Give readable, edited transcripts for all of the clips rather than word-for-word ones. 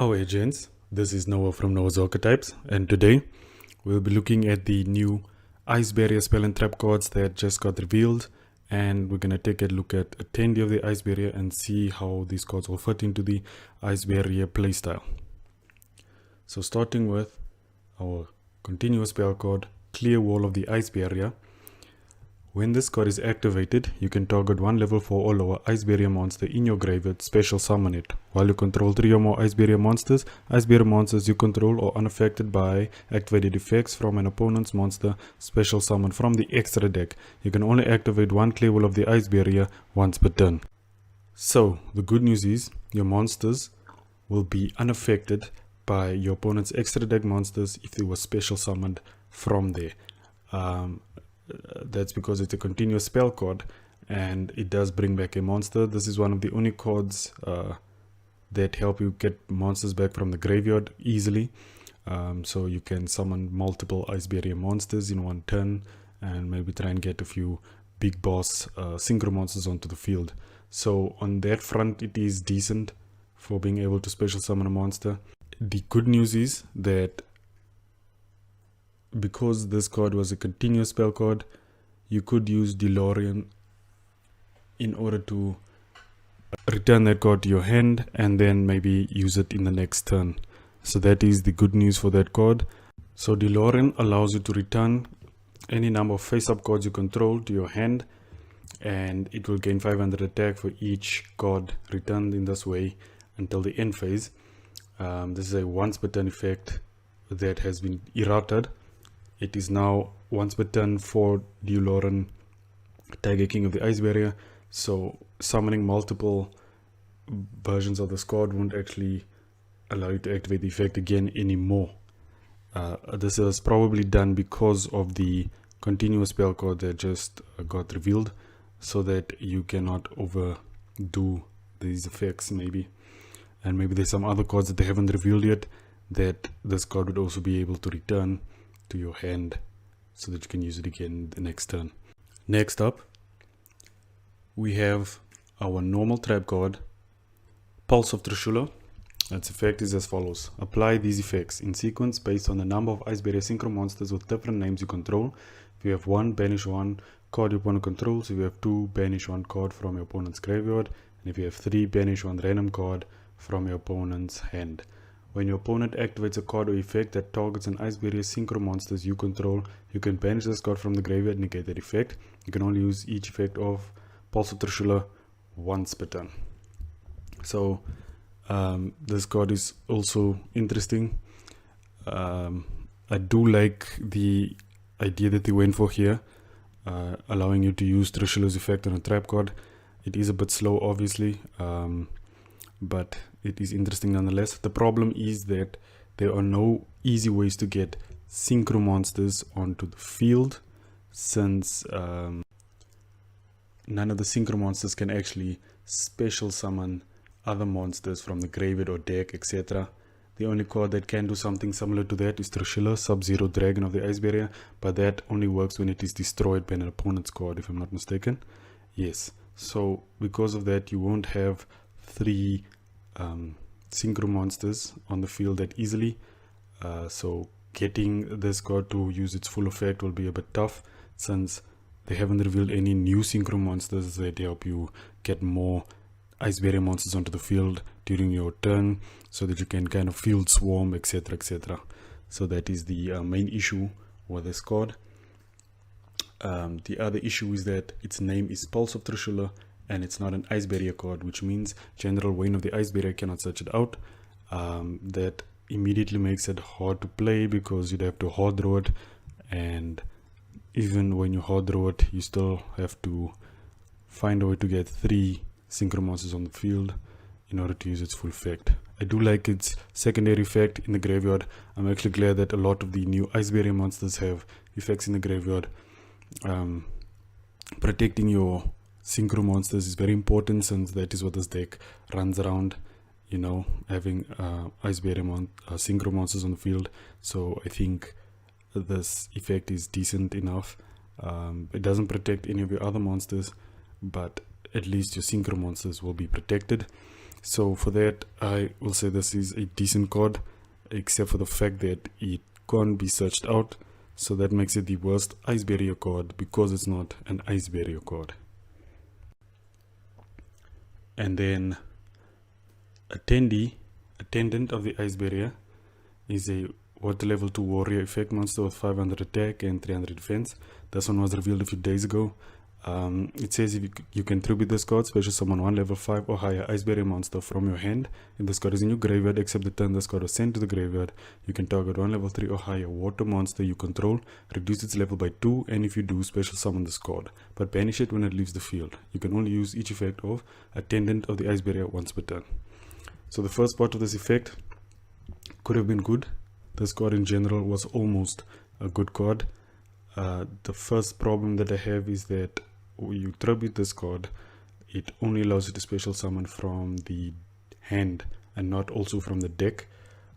Oh hey gents, this is Noah from Noah's Archetypes, and today we'll be looking at the new Ice Barrier spell and trap cards that just got revealed, and we're gonna take a look at Attendant of the Ice Barrier and see how these cards will fit into the Ice Barrier playstyle. So starting with our continuous spell card, Clear Wall of the Ice Barrier. When this card is activated, you can target one level 4 or lower Ice Barrier monster in your graveyard, special summon it. While you control 3 or more Ice Barrier monsters you control are unaffected by activated effects from an opponent's monster, special summon from the extra deck. You can only activate one Clear Wall of the Ice Barrier once per turn. So, the good news is, your monsters will be unaffected by your opponent's extra deck monsters if they were special summoned from there. That's because it's a continuous spell card and it does bring back a monster. This is one of the only cards that help you get monsters back from the graveyard easily. So you can summon multiple Ice Barrier monsters in one turn and maybe try and get a few big boss synchro monsters onto the field. So on that front, it is decent for being able to special summon a monster. The good news is that because this card was a continuous spell card, you could use DeLorean in order to return that card to your hand and then maybe use it in the next turn. So that is the good news for that card. So DeLorean allows you to return any number of face-up cards you control to your hand, and it will gain 500 attack for each card returned in this way until the end phase. This is a once per turn effect that has been errated. It is now once per turn for DeLorean, Tiger King of the Ice Barrier. So summoning multiple versions of this card won't actually allow you to activate the effect again anymore. This is probably done because of the continuous spell card that just got revealed, so that you cannot overdo these effects maybe. And maybe there's some other cards that they haven't revealed yet that this card would also be able to return to your hand so that you can use it again the next turn. Next up, we have our normal trap card, Pulse of Trishula. Its effect is as follows. Apply these effects in sequence based on the number of Ice Barrier synchro monsters with different names you control. If you have 1, banish 1 card your opponent controls. If you have 2, banish 1 card from your opponent's graveyard. And if you have 3, banish 1 random card from your opponent's hand. When your opponent activates a card or effect that targets an Ice Barrier synchro monsters you control, you can banish this card from the graveyard and negate that effect. You can only use each effect of Pulse of Trishula once per turn. So this card is also interesting. I do like the idea that they went for here, allowing you to use Trishula's effect on a trap card. It is a bit slow obviously, but it is interesting nonetheless. The problem is that there are no easy ways to get synchro monsters onto the field, since none of the synchro monsters can actually special summon other monsters from the graveyard or deck, etc. The only card that can do something similar to that is Trishula, Sub-Zero Dragon of the Ice Barrier, but that only works when it is destroyed by an opponent's card, if I'm not mistaken. Yes, so because of that, you won't have 3 synchro monsters on the field that easily. So getting this card to use its full effect will be a bit tough, since they haven't revealed any new synchro monsters that help you get more Ice Barrier monsters onto the field during your turn, so that you can kind of field swarm, etc, etc. So that is the main issue with this card. The other issue is that its name is Pulse of Trishula and it's not an Ice Barrier card, which means General Wayne of the Ice Barrier cannot search it out. That immediately makes it hard to play because you'd have to hard draw it, and even when you hard draw it, you still have to find a way to get 3 synchro monsters on the field in order to use its full effect. I do like its secondary effect in the graveyard. I'm actually glad that a lot of the new Ice Barrier monsters have effects in the graveyard. Protecting your synchro monsters is very important, since that is what this deck runs around, you know, having Ice Barrier synchro monsters on the field. So I think this effect is decent enough. It doesn't protect any of your other monsters, but at least your synchro monsters will be protected. So for that, I will say this is a decent card, except for the fact that it can't be searched out. So that makes it the worst ice barrier card because it's not an ice barrier card. And then Attendant of the Ice Barrier is a water level 2 warrior effect monster with 500 attack and 300 defense. This one was revealed a few days ago. It says if you can tribute this card, special summon 1 level 5 or higher ice barrier monster from your hand. If this card is in your graveyard, except the turn this card was sent to the graveyard, you can target 1 level 3 or higher water monster you control, reduce its level by 2, and if you do, special summon this card, but banish it when it leaves the field. You can only use each effect of Attendant of the Ice Barrier once per turn. So the first part of this effect could have been good. This card in general was almost a good card. The first problem that I have is that when you tribute this card, it only allows you to special summon from the hand and not also from the deck,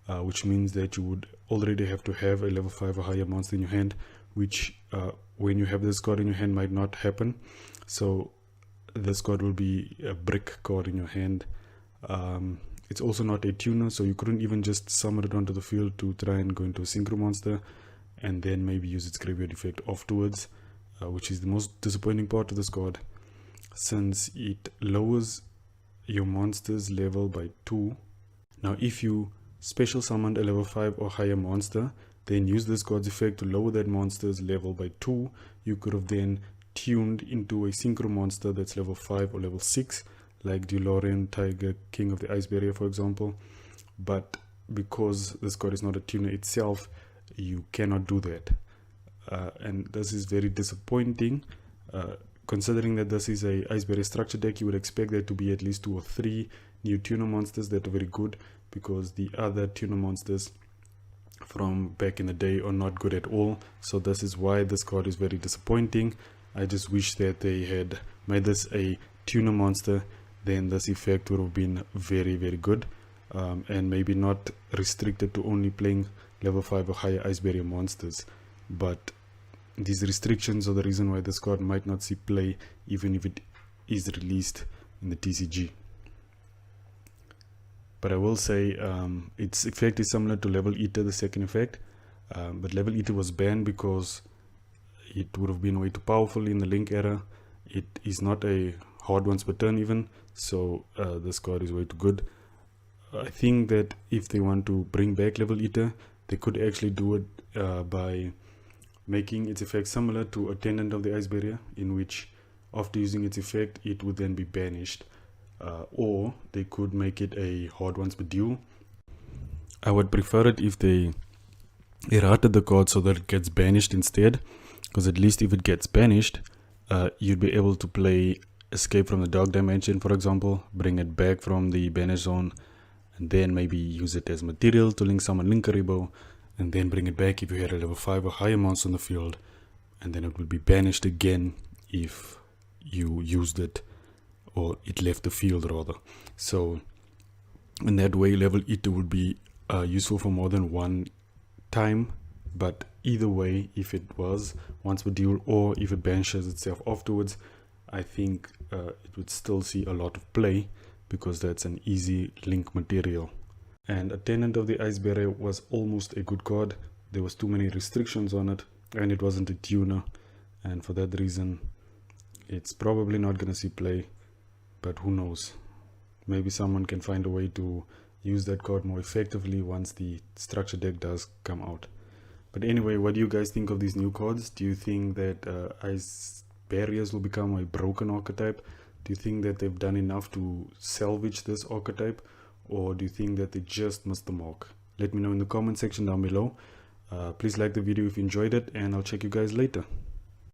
which means that you would already have to have a level 5 or higher monster in your hand, which when you have this card in your hand might not happen. So this card will be a brick card in your hand. It's also not a tuner, so you couldn't even just summon it onto the field to try and go into a synchro monster and then maybe use its graveyard effect afterwards, which is the most disappointing part of this card, since it lowers your monster's level by 2. Now if you special summoned a level 5 or higher monster, then use this card's effect to lower that monster's level by 2, you could have then tuned into a synchro monster that's level 5 or level 6, like DeLorean Tiger, King of the Ice Barrier, for example. But because this card is not a tuner itself, you cannot do that. And this is very disappointing. Considering that this is a Ice Barrier structure deck, you would expect there to be at least 2 or 3 new tuner monsters that are very good, because the other tuner monsters from back in the day are not good at all. So this is why this card is very disappointing. I just wish that they had made this a tuner monster, then this effect would have been very, very good, and maybe not restricted to only playing level 5 or higher Ice Barrier monsters. But these restrictions are the reason why this card might not see play even if it is released in the TCG. But I will say its effect is similar to Level Eater, the second effect, but Level Eater was banned because it would have been way too powerful in the Link era. It is not a hard once per turn even, so this card is way too good. I think that if they want to bring back Level Eater, they could actually do it by making its effect similar to Attendant of the Ice Barrier, in which after using its effect it would then be banished, or they could make it a hard once per duel. I would prefer it if they errated the card so that it gets banished instead, because at least if it gets banished, you'd be able to play Escape from the Dark Dimension, for example, bring it back from the banish zone, and then maybe use it as material to link summon Linkaribo, and then bring it back if you had a level 5 or higher monster on the field, and then it will be banished again if you used it, or it left the field rather. So in that way, Level Eater would be useful for more than one time. But either way, if it was once per duel or if it banishes itself afterwards, I think it would still see a lot of play, because that's an easy link material. And Attendant of the Ice Barrier was almost a good card. There was too many restrictions on it, and it wasn't a tuner, and for that reason it's probably not gonna see play. But who knows, maybe someone can find a way to use that card more effectively once the structure deck does come out. But anyway, what do you guys think of these new cards? Do you think that Ice Barriers will become a broken archetype? Do you think that they've done enough to salvage this archetype, or do you think that they just missed the mark? Let me know in the comment section down below. Please like the video if you enjoyed it, and I'll check you guys later.